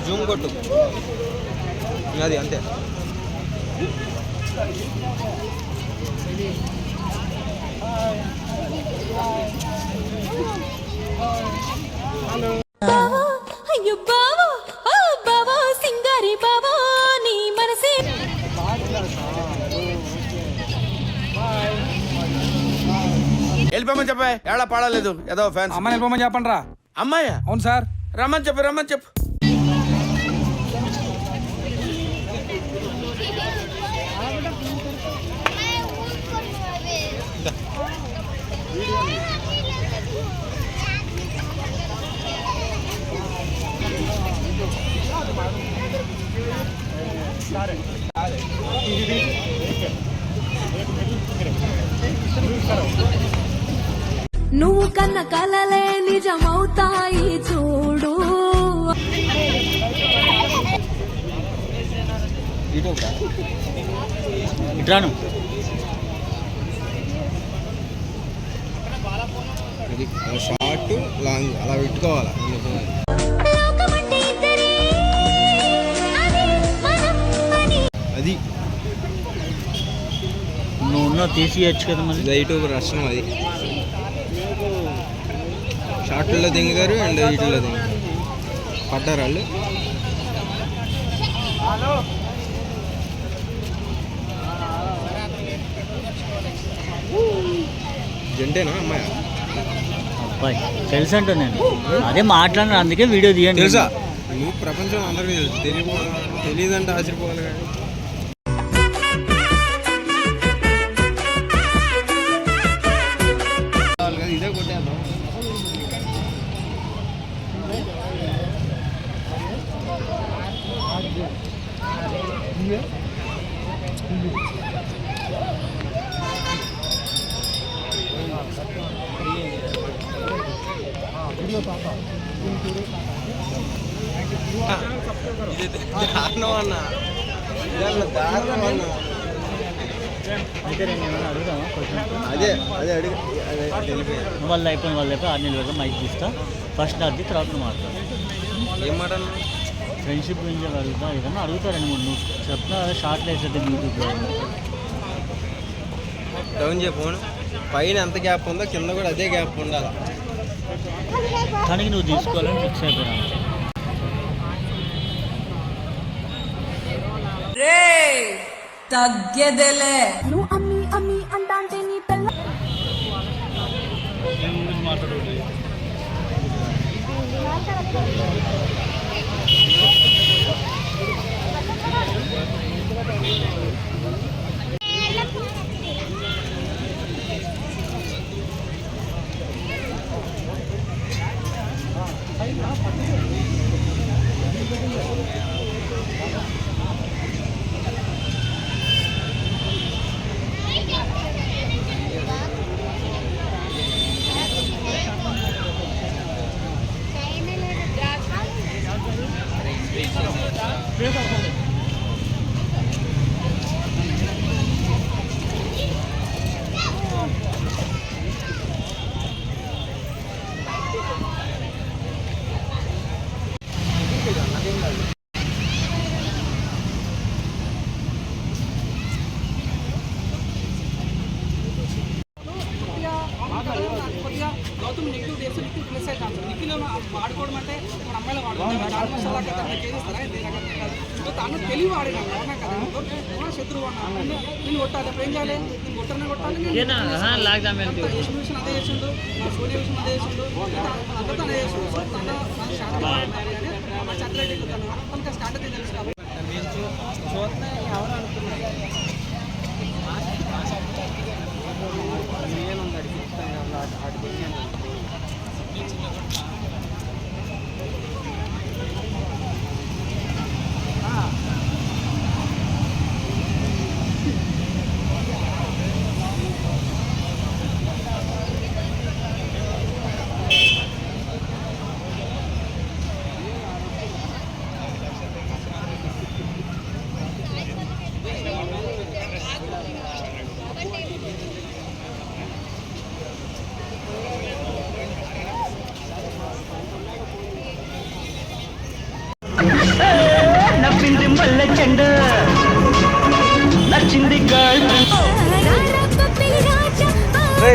Zoom కొట్టు అది అంతే. అయ్యో బావా బావా సింగారి బావా నీ మనసే వెళ్ళిపోమని చెప్పా. ఎలా పాడలేదు ఏదో ఫ్యాన్స్. అమ్మాయి వెళ్ళిపోమని చెప్పండి రా. అమ్మాయ్యా? అవును సార్. రమ్మని చెప్పు, రమ్మని చెప్పు. నువ్వు కన్న కలలే నిజమవుతాయి చూడు. ఇట్లాను షార్ట్ లాంగ్ అలా పెట్టుకోవాలా. అది నువ్వు తీసియచ్చు కదా మరి. యూట్యూబ్ రష్టం అది. షార్ట్లో దింగారు అండ్ వీటిలో దిగారు. పడ్డారు వాళ్ళు. జంటేనా అమ్మాయి? అబ్బాయి తెలుసు అంటూ నేను అదే మాట్లాడిన, అందుకే వీడియో తీయండి. తెలుసా? నువ్వు ప్రపంచం అందరికీ తెలుసు. తెలియదంటే ఆశ్చర్యపోవాలి కానీ. ఇదే కొట్టేద్దాం. దారుణం అన్న, దారుణం అన్న. అదే అదే అడిగి వాళ్ళు అయిపోయిన 6 నెలల వరకు మైక్ తీస్తా. ఫస్ట్ అది తర్వాత మాట్లాడు. ఏం మాట? ఫ్రెండ్షిప్ గురించి అడుగుతా, ఏదన్నా అడుగుతారండి. నువ్వు చెప్తా షార్ట్లు వేసేది యూట్యూబ్లో. డౌన్ చేయ ఫోన్. పైన ఎంత గ్యాప్ ఉందో కింద కూడా అదే గ్యాప్ ఉండాలి. కానీ నువ్వు తీసుకోవాలని ఫిక్స్ అయిపోయినా. తగ్గేదేలే నువ్వు అమ్మి అమ్మి అంటే నీ పిల్ల Gautam negative days negative plus అయితే నిఖిల్ వాడుకోవడం అంటే మన అమ్మాయిలు వాడుకోవడం సో తను తెలివి వాడినా అవునా కదా. శత్రువు అన్నా నేను కొట్టాలి, ఏం చేయాలి? నేను కొట్టనే కొట్టాలి. ఏ విషయం అదే చేసిండు, నా సోనియా విషయం అదే చేసిండు, అందరితో అదే చేసిండు. చట్లెట్ ఎక్కుతాను తనకి స్ట్రాటజీ తెలుసు కాబట్టి ఎవరు అనుకున్నారు ఫ్రెండ్ నచ్చింది గర్ల్ ఫ్రెండ్ రే